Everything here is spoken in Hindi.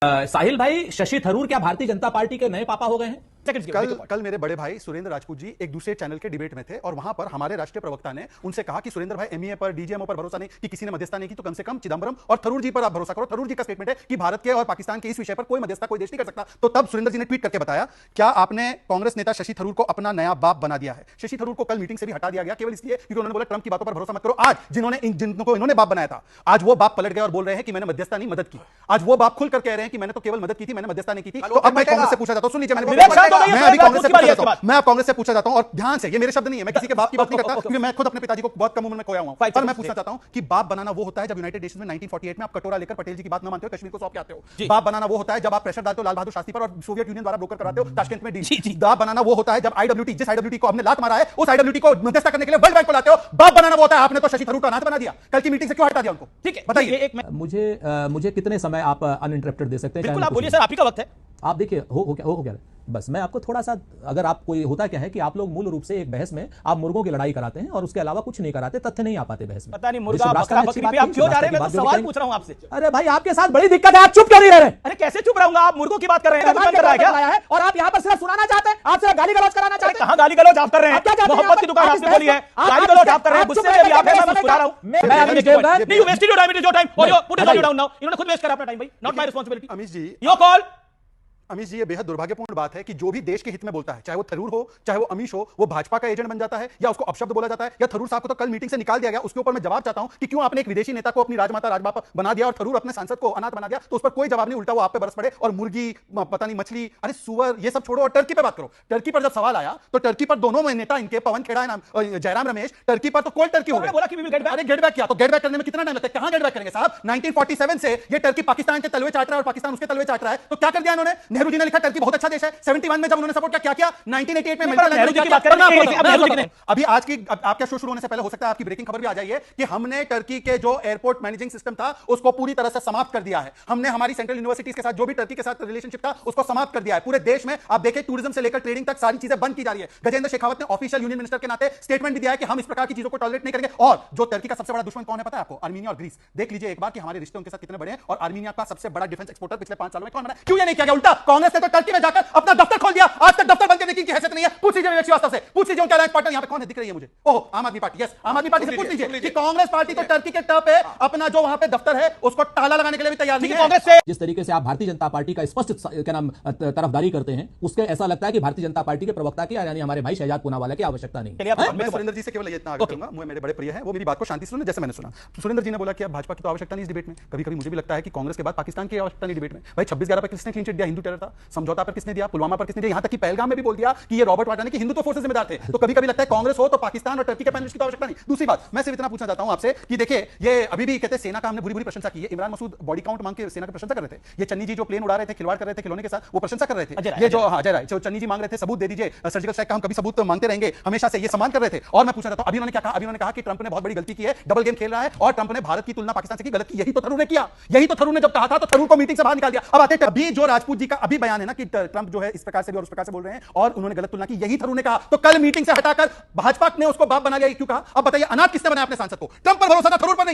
साहिल भाई, शशि थरूर क्या भारतीय जनता पार्टी के नए पापा हो गए हैं? कल मेरे बड़े भाई सुरेंद्र राजपूत जी एक दूसरे चैनल के डिबेट में थे और वहां पर हमारे राष्ट्रीय प्रवक्ता ने उनसे कहा कि सुरेंद्र भाई एमईए पर डीजीएमओ पर भरोसा नहीं कि किसी ने मध्यस्थता नहीं की, तो कम से कम चिदंबरम और थरूर जी पर आप भरोसा करो। थरूर जी का स्टेटमेंट है कि भारत के और पाकिस्तान के इस विषय पर कोई मध्यस्थता कोई देश नहीं कर सकता। तो तब सुरेंद्र जी ने ट्वीट करके बताया, क्या आपने कांग्रेस नेता शशि थरूर को अपना नया बाप बना दिया है? शशि थरूर को कल मीटिंग से भी हटा दिया गया केवल इसलिए क्योंकि उन्होंने बोला ट्रंप की बातों पर भरोसा मत करो। आज जिनको इन्होंने बाप बनाया था, आज वो बाप पलट गए और बोल रहे हैं कि मैंने मध्यस्थता नहीं मदद की। आज वो बाप खुलकर कह रहे हैं कि मैंने तो केवल मदद की थी, मैंने मध्यस्थता नहीं की थी। तो अब मैं कांग्रेस से पूछा जाता हूं, सुन लीजिए, मैं अब कांग्रेस से पूछा जाता हूं और ध्यान से, ये मेरे शब्द नहीं है, मैं किसी के बाप की बात नहीं करता क्योंकि मैं खुद अपने पिताजी को बहुत कम उम्र में खोया हुआ हूं। पर मैं पूछना चाहता हूं कि बाप बनाना वो होता है जब यूनाइटेड नेशंस में 1948 में आप कटोरा लेकर पटेल जी की बात न मानते हो, कश्मीर को सौंप के आते हो। बाप बनाना वो होता है जब आप प्रेशर डालते हो लाल बहादुर शास्त्री पर और सोवियत यूनियन द्वारा ब्रोकर कराते हो ताशकंद में डील। बाप बनाना वो होता है जब आईडब्ल्यूटी, जिस आईडब्ल्यूटी को हमने लात मारा है, उस आईडब्ल्यूटी को मध्यस्थता करने के लिए वर्ल्ड बैंक को लाते हो। बाप बनाना वो होता है, आपने तो शशि थरूर का अनाथ बना दिया। कल की मीटिंग से क्यों हटा दिया उनको? ठीक है, बताइए। मुझे कितने समय आप अनइंटरप्टेड दे सकते हैं? बिल्कुल, आप बोलिए सर, आप ही का वक्त है। आप देखिए हो क्या बस मैं आपको थोड़ा सा, अगर आप कोई होता क्या है कि आप लोग मूल रूप से एक बहस में आप मुर्गों की लड़ाई कराते हैं और उसके अलावा कुछ नहीं कराते, तथ्य नहीं आ पाते बहस में। पता नहीं मुर्गा बकरा बकरी पे आप क्यों जा रहे हैं? मैं तो सवाल पूछ रहा हूं आपसे। अरे भाई, आपके साथ बड़ी दिक्कत है, आप चुप क्यों नहीं रह रहे? अरे कैसे चुप रहूंगा? आप मुर्गों की बात कर रहे हैं, और आप यहाँ पर सिर्फ सुनाना चाहते हैं, आप सिर्फ गाली गलौज कराना चाहते हैं। कहां गाली गलौज आप कर रहे हैं? मोहब्बत की दुकान आपने खोली है, गाली गलौज आप कर रहे हैं, गुस्से में भी आप हैं, मैं मुस्कुरा रहा हूं। नहीं, you wasted your time, it is your time, और you put it down now. इन्होंने खुद वेस्ट करा अपना टाइम भाई, not my responsibility. Amish ji, ये बेहद दुर्भाग्यपूर्ण बात है कि जो भी देश के हित में बोलता है, चाहे वो थरूर हो चाहे वो अमीश हो, वो भाजपा का एजेंट बन जाता है या उसको अपशब्द बोला जाता है। या थरूर साहब को तो कल मीटिंग से निकाल दिया गया, उसके ऊपर मैं जवाब चाहता हूं कि क्यों आपने एक विदेशी नेता को अपनी राजमाता राजबाप बना दिया और थरूर अपने सांसद को अनाथ बना दिया, तो उस पर कोई जवाब नहीं, उल्टा वो आप पे बरस पड़े और मुर्गी, पता नहीं मछली, अरे सुअर, ये सब छोड़ो और टर्की पे बात करो। टर्की पर जब सवाल आया तो टर्की पर दोनों नेता इनके, पवन खेड़ा नाम जयराम रमेश, टर्की पर तो कोल्ड टर्की हो गया। अरे गेट बैक किया, तो गेट बैक करने में कितना टाइम लगता है? कहां गेट बैक करेंगे साहब? 1947 से ये टर्की पाकिस्तान के तलवे चाट रहा है और पाकिस्तान उसके तलवे चाट रहा है, तो क्या कर दिया इन्होंने? नेहरू जी ने लिखा टर्की बहुत अच्छा देश है, 71 में जब उन्होंने सपोर्ट किया, क्या किया? 1988 में अभी आज की आपका शो शुरू होने से पहले हो सकता है आपकी ब्रेकिंग खबर भी आ जाइए कि हमने टर्की के जो एयरपोर्ट मैनेजिंग सिस्टम था उसको पूरी तरह से समाप्त कर दिया है। हमने हमारी सेंट्रल यूनिवर्सिटीज के साथ जो भी टर्की के साथ रिलेशनशिप था उसको समाप्त कर दिया है। पूरे देश में आप देखिए, टूरिज्म से लेकर ट्रेडिंग तक सारी चीजें बंद की जा रही है। गजेंद्र शेखावत ने ऑफिशियल यूनियन मिनिस्टर के नाते स्टेटमेंट भी दिया है कि हम इस प्रकार की चीजों को टॉलरेट नहीं करेंगे। और जो टर्की का सबसे बड़ा दुश्मन कौन है पता है आपको? आर्मीनिया और ग्रीस। देख लीजिए एक बार कि हमारे रिश्ते उनके साथ कितने बड़े हैं और आर्मीनिया का सबसे बड़ा डिफेंस एक्सपोर्टर पिछले 5 सालों में कौन बना? क्यों ये नहीं किया गया? उल्टा कांग्रेस ने तो टर्की में जाकर अपना दफ्तर खोल दिया। आज तक दफ्तर बंद करने की हैसियत नहीं है। पूछ लीजिए विवेक श्रीवास्तव से, पूछ लीजिए उनका अलैंस पार्टनर यहां पे कौन है, दिख रही है मुझे? ओह, आम आदमी पार्टी। यस, आम आदमी पार्टी से पूछ लीजिए कि कांग्रेस पार्टी तो टर्की के टर्फ पे अपना जो वहां पे दफ्तर है उसको ताला लगाने के लिए भी तैयार नहीं है। कांग्रेस से जिस तरीके से आप भारतीय जनता पार्टी का स्पष्ट क्या नाम तरफदारी करते हैं, उसके ऐसा लगता है कि भारतीय जनता पार्टी के प्रवक्ता की, यानी हमारे भाई शहजाद पूनावाला की आवश्यकता नहीं। मैं सुरेंद्र जी से केवल इतना आगे करूंगा, मुझे मेरे बड़े प्रिय हैं, वो मेरी बात को शांति से सुने जैसे मैंने सुना। सुरेंद्र जी ने बोला कि अब भाजपा की तो आवश्यकता नहीं इस डिबेट में। कभी-कभी मुझे भी लगता है कि कांग्रेस के बाद पाकिस्तान की आवश्यकता नहीं डिबेट में। भाई 26/11 पर किसने क्लीन चिट दिया? हिंदू टेरर था। समझौता पर किसने दिया? पुलवामा पर किसने दिया? यहां तक कि पहलगाम में भी बोल दिया कि ये रॉबर्ट वाड्रा ने कि हिंदू तो फोर्सेस जिम्मेदार थे। तो कभी-कभी लगता है कांग्रेस हो तो पाकिस्तान और टर्की के पैनलिस्ट की तो आवश्यकता नहीं। दूसरी बात, मैं सिर्फ इतना पूछना चाहता हूं आपसे कि देखिए, ये अभी भी कहते हैं सेना का हमने बुरी प्रशंसा की है। इमरान मसूद बॉडी काउंट मांग के सेना की प्रशंसा कर रहे थे। ये चन्नी जी जो प्लेन उड़ा रहे थे, खिलवाड़ कर रहे थे खिलौने के साथ, वो प्रशंसा कर रहे थे। ये जो अजय राय, जो चन्नी जी मांग रहे थे सबूत दे दीजिए सर्जिकल स्ट्राइक का, हम कभी सबूत तो मांगते रहेंगे हमेशा से, ये सम्मान कर रहे थे। और मैं पूछना चाहता हूं, अभी उन्होंने क्या कहा? अभी उन्होंने कहा कि ट्रंप ने बहुत बड़ी गलती की है, डबल गेम खेल रहा है और ट्रंप ने भारत की तुलना पाकिस्तान से की, गलत की। यही तो थरूर ने किया, यही तो थरूर ने जब कहा था तो थरूर को मीटिंग से बाहर निकाल दिया। अब आते अभी जो राजपूत जी का अभी बयान है ना कि ट्रंप जो है इस प्रकार से भी और उस प्रकार से बोल रहे हैं और उन्होंने गलत तुलना की, यही थरूर ने कहा। तो कल मीटिंग से हटाकर भाजपा ने उसको बाप बना लिया। क्यों कहा? अब बताइए, अनाथ किसने बनाया अपने सांसद को? ट्रंप पर भरोसा था, थरूर पर नहीं।